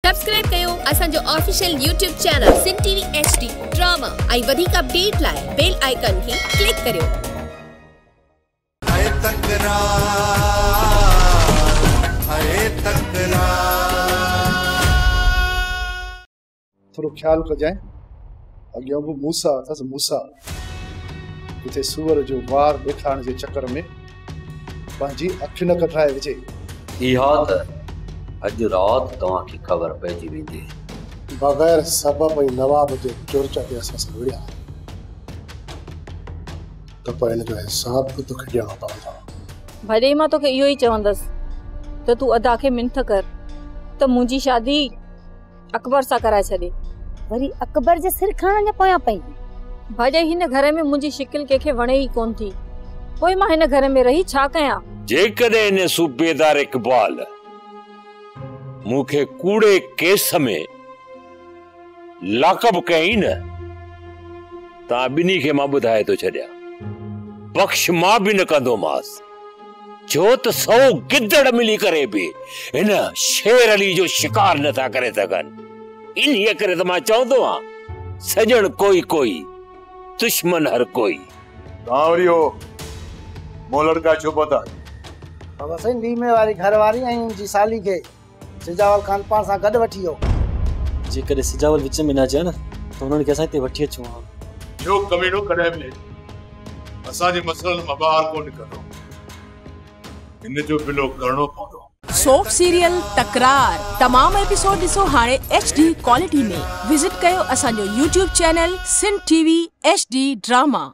Subscribe कयो असांजो official YouTube channel सिन TV HD drama ऐं वधीक अपडेट लाइ बेल आइकन खे क्लिक करियो। थोड़ो ख्याल कजाएं। अॻियां बि मूसा अथसि मूसा किथे सूअर जो वार ॾेखारण जे चकर में पंहिंजी अखि न कटाए विझे। इहा त अॼु राति तव्हांखे ख़बर पइजी वेंदी। बग़ैर सबब ऐं नवाब जे चुरच ते असां सां विड़िया त पोइ हिन जो हिसाब बि तोखे ॾियणो पवंदो। भले मां तोखे इहो ई चवंदसि त तूं अदा खे मिंथ कर त मुंहिंजी शादी अकबर सां कराए छॾे। वरी अकबर जे सिर खणण जे पोयां पई। भले हिन घर में मुंहिंजी शिकिल कंहिंखे वणे ई कोन थी, पोइ मां हिन घर में रही छा कयां? जेकॾहिं हिन सूबेदार इक़बाल मूंखे कूड़े केस में लाकब कई न, तव्हां ॿिन्ही खे मां ॿुधाए थो छॾियां, बख़्श मां बि न कंदोमांसि। छो त 100 गिदड़ मिली करे बि हिन शेर अली जो शिकार नथा करे सघनि। इन्हीअ करे त मां चवंदो आहियां, सजण कोई कोई दुश्मन हर कोई। मो लड़का छो पता बाबा साईं वीमे वारी घरवारी ऐं उनजी साली खे सिजावल खान पाण सां गॾु वठी वियो। जेकॾहिं सिजावल विच में न अचे न त हुननि खे असां हिते वठी अचूं। जो कमीनो कॾहिं बि असांजे मसइलनि मां ॿाहिरि कोन निकिरंदो, हिन जो बिलो करणो पवंदो। सोप सीरियल तकरार तमाम एपिसोड ॾिसो हाणे HD क्वालिटी में। विजिट कयो असांजो YouTube चैनल सिन टीवी HD ड्रामा।